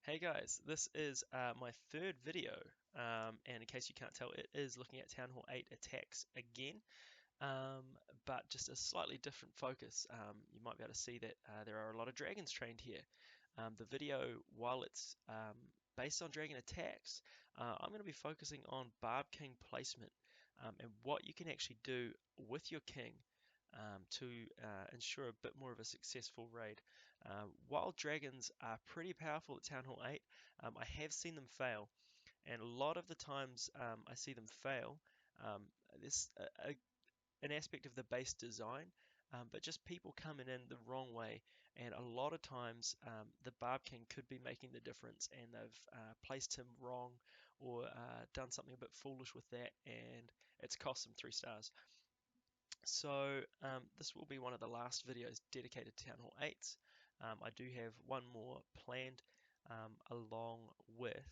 Hey guys, this is my third video, and in case you can't tell, it is looking at Town Hall 8 attacks again, but just a slightly different focus. You might be able to see that there are a lot of dragons trained here. The video, while it's based on dragon attacks, I'm going to be focusing on Barb King placement and what you can actually do with your king to ensure a bit more of a successful raid. While dragons are pretty powerful at Town Hall 8, I have seen them fail, and a lot of the times I see them fail, there's an aspect of the base design, but just people coming in the wrong way. And a lot of times, the Barb King could be making the difference, and they've placed him wrong or done something a bit foolish with that, and it's cost them 3 stars. So this will be one of the last videos dedicated to Town Hall 8s. I do have one more planned along with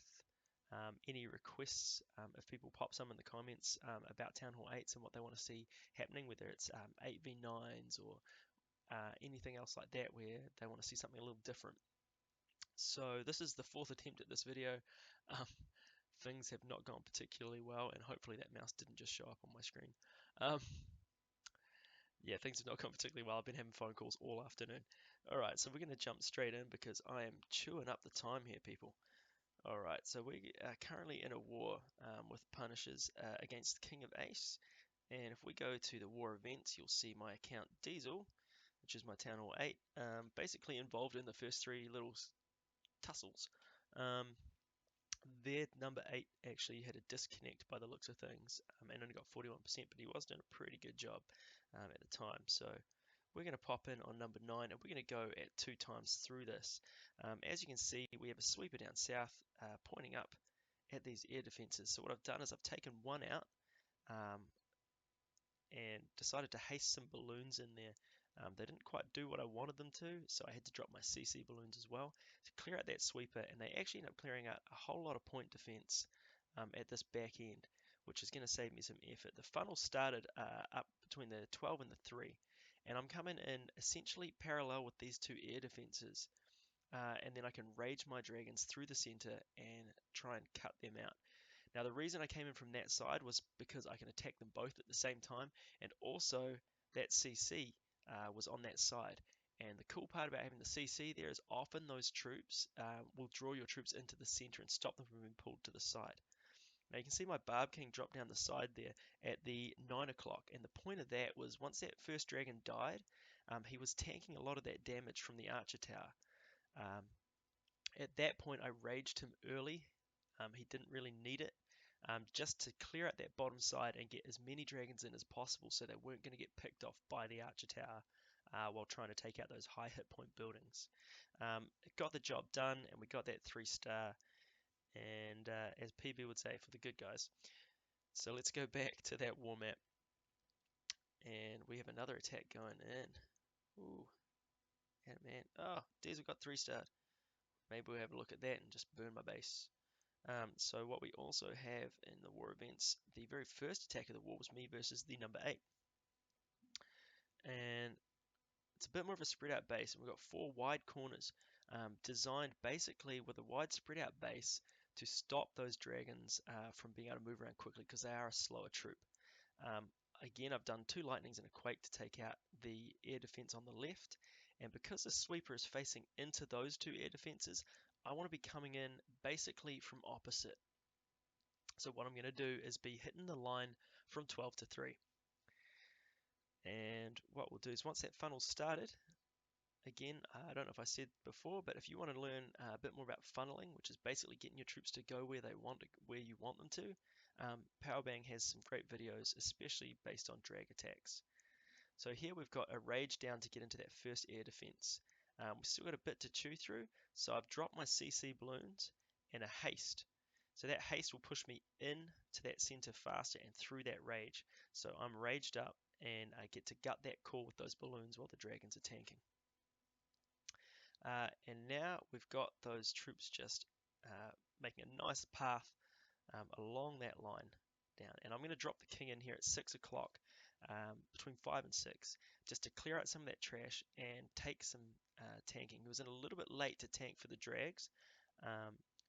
any requests if people pop some in the comments about Town Hall 8s and what they want to see happening, whether it's 8v9s or anything else like that where they want to see something a little different. So this is the fourth attempt at this video. Um, things have not gone particularly well, and hopefully that mouse didn't just show up on my screen. Um, Yeah, things have not gone particularly well. I've been having phone calls all afternoon. All right, so we're going to jump straight in because I am chewing up the time here, people. All right, so we are currently in a war with Punishers against the King of Ace. And if we go to the war events, you'll see my account Diesel, which is my Town Hall 8, basically involved in the first three little tussles. Um, their number 8 actually had a disconnect by the looks of things and only got 41%, but he was doing a pretty good job at the time. So we're going to pop in on number 9 and we're going to go at 2 times through this. As you can see, we have a sweeper down south pointing up at these air defenses. So what I've done is I've taken one out um, and decided to haste some balloons in there. They didn't quite do what I wanted them to, so I had to drop my CC balloons as well to clear out that sweeper, and they actually end up clearing out a whole lot of point defense at this back end, which is going to save me some effort. The funnel started up between the 12 and the 3, and I'm coming in essentially parallel with these two air defenses. And then I can rage my dragons through the center and try and cut them out. Now, the reason I came in from that side was because I can attack them both at the same time, and also that CC was on that side. And the cool part about having the CC there is often those troops will draw your troops into the center and stop them from being pulled to the side. Now you can see my Barb King drop down the side there at the 9 o'clock, and the point of that was once that first dragon died, he was tanking a lot of that damage from the Archer Tower. Um, at that point, I raged him early. He didn't really need it, just to clear out that bottom side and get as many dragons in as possible so they weren't going to get picked off by the Archer Tower while trying to take out those high hit point buildings. It got the job done, and we got that 3 star, and as PB would say, for the good guys. So let's go back to that war map, and we have another attack going in. Ooh, yeah, man. Oh, Diesel got 3 starred. Maybe we'll have a look at that and just burn my base. So what we also have in the war events, the very first attack of the war was me versus the number 8. And it's a bit more of a spread out base, and we've got 4 wide corners designed basically with a wide spread out base to stop those dragons from being able to move around quickly because they are a slower troop. Again, I've done 2 lightnings and a quake to take out the air defense on the left, and because the sweeper is facing into those 2 air defenses, I want to be coming in basically from opposite. So what I'm going to do is be hitting the line from 12 to 3. And what we'll do is once that funnel's started, again, I don't know if I said before, but if you want to learn a bit more about funneling, which is basically getting your troops to go where they want to, where you want them to, Powerbang has some great videos, especially based on drag attacks. So here we've got a rage down to get into that first air defense. We've still got a bit to chew through, so I've dropped my CC balloons and a haste. So that haste will push me in to that center faster and through that rage. So I'm raged up and I get to gut that core with those balloons while the dragons are tanking. And now we've got those troops just making a nice path along that line down. And I'm going to drop the king in here at 6 o'clock, between 5 and 6, just to clear out some of that trash and take some tanking. He was in a little bit late to tank for the drags,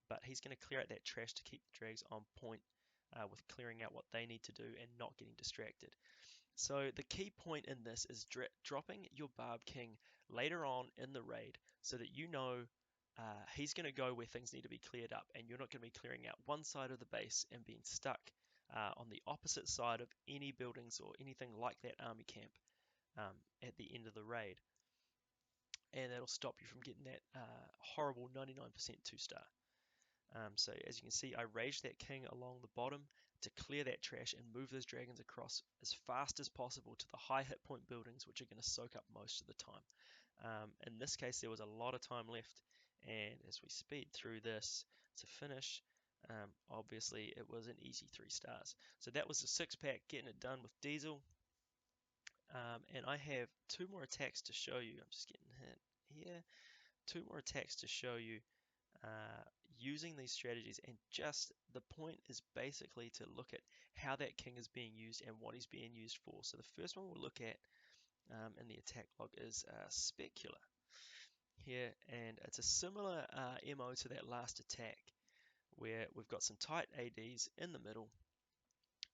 But he's going to clear out that trash to keep the drags on point with clearing out what they need to do and not getting distracted. So the key point in this is dropping your Barb King later on in the raid so that you know he's going to go where things need to be cleared up, and you're not going to be clearing out one side of the base and being stuck on the opposite side of any buildings or anything like that army camp at the end of the raid. And that'll stop you from getting that horrible 99% 2-star. So as you can see, I raged that king along the bottom to clear that trash and move those dragons across as fast as possible to the high hit point buildings, which are going to soak up most of the time. In this case, there was a lot of time left, and as we speed through this to finish, obviously it was an easy 3 stars. So that was the 6-pack, getting it done with Diesel. And I have 2 more attacks to show you. I'm just getting hit here. 2 more attacks to show you using these strategies, and just the point is basically to look at how that king is being used and what he's being used for. So the first one we'll look at in the attack log is Specular here, and it's a similar MO to that last attack where we've got some tight ADs in the middle,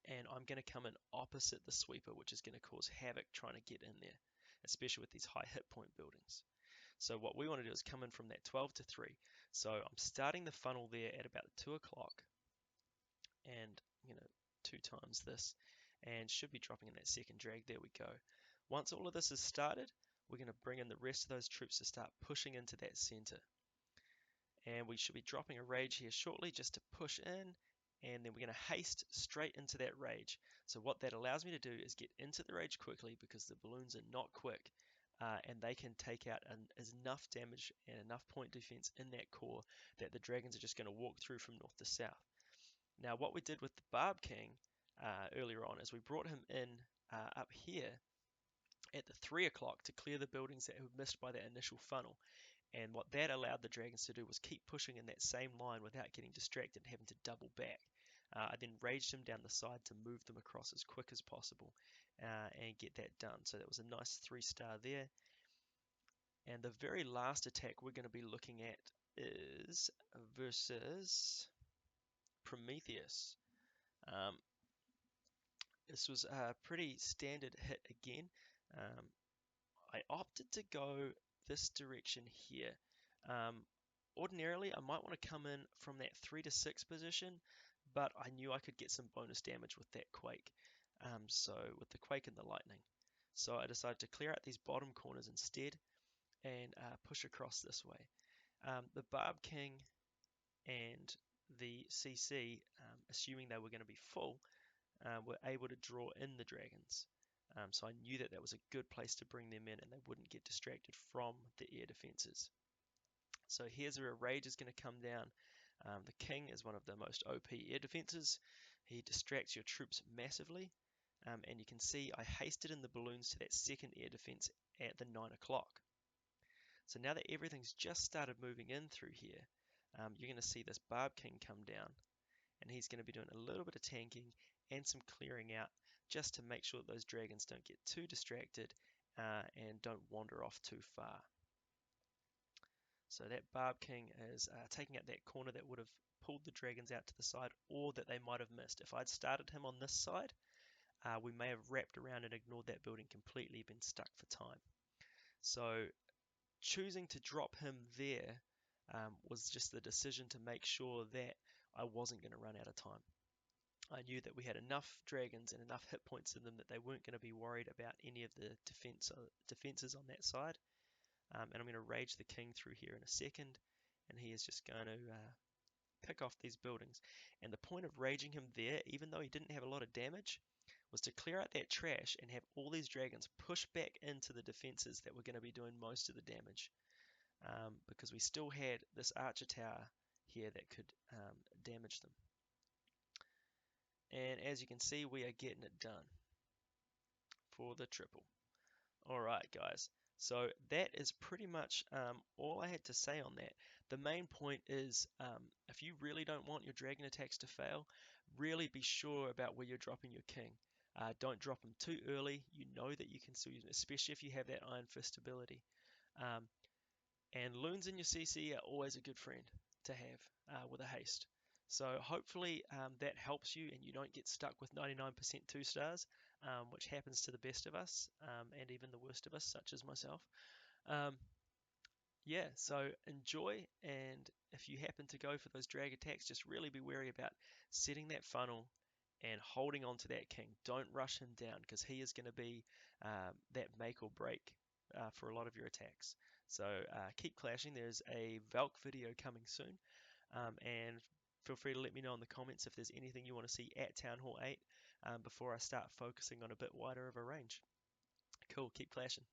and I'm going to come in opposite the sweeper, which is going to cause havoc trying to get in there, especially with these high hit point buildings. So what we want to do is come in from that 12 to 3. So I'm starting the funnel there at about 2 o'clock, and 2 times this, and should be dropping in that second drag. There we go. Once all of this is started, we're going to bring in the rest of those troops to start pushing into that center. And we should be dropping a rage here shortly just to push in, and then we're going to haste straight into that rage. So what that allows me to do is get into the rage quickly because the balloons are not quick, and they can take out enough damage and enough point defense in that core that the dragons are just going to walk through from north to south. Now what we did with the Barb King earlier on is we brought him in up here at the 3 o'clock to clear the buildings that were missed by that initial funnel. And what that allowed the dragons to do was keep pushing in that same line without getting distracted and having to double back. I then raged them down the side to move them across as quick as possible and get that done. So that was a nice 3-star there. And the very last attack we're going to be looking at is versus Prometheus. This was a pretty standard hit again. I opted to go this direction here. Ordinarily, I might want to come in from that 3 to 6 position, but I knew I could get some bonus damage with that quake. So with the quake and the lightning. So I decided to clear out these bottom corners instead and push across this way. The Barb King and the CC, assuming they were going to be full, were able to draw in the dragons. So I knew that that was a good place to bring them in and they wouldn't get distracted from the air defenses. So here's where a rage is going to come down. The king is one of the most OP air defenses. He distracts your troops massively. And you can see I hasted in the balloons to that second air defense at the 9 o'clock. So now that everything's just started moving in through here, you're going to see this Barb King come down. And he's going to be doing a little bit of tanking and some clearing out just to make sure that those dragons don't get too distracted and don't wander off too far. So that Barb King is taking out that corner that would have pulled the dragons out to the side or that they might have missed. If I'd started him on this side, we may have wrapped around and ignored that building completely, been stuck for time. So choosing to drop him there was just the decision to make sure that I wasn't going to run out of time. I knew that we had enough dragons and enough hit points in them that they weren't going to be worried about any of the defenses on that side. And I'm going to rage the king through here in a second, and he is just going to pick off these buildings. And the point of raging him there, even though he didn't have a lot of damage, was to clear out that trash and have all these dragons push back into the defenses that were going to be doing most of the damage. Because we still had this archer tower here that could damage them. And as you can see, we are getting it done for the triple. Alright guys, so that is pretty much all I had to say on that. The main point is if you really don't want your dragon attacks to fail, really be sure about where you're dropping your king. Don't drop them too early. You know that you can still use them, especially if you have that Iron Fist ability. And loons in your CC are always a good friend. to have with a haste. So hopefully that helps you and you don't get stuck with 99% 2 stars, which happens to the best of us and even the worst of us, such as myself. Um, yeah, so enjoy, and if you happen to go for those drag attacks, just really be wary about setting that funnel and holding on to that king. Don't rush him down because he is going to be that make or break for a lot of your attacks. So keep clashing. There's a Valk video coming soon, and feel free to let me know in the comments if there's anything you want to see at Town Hall 8 before I start focusing on a bit wider of a range. Cool, keep clashing.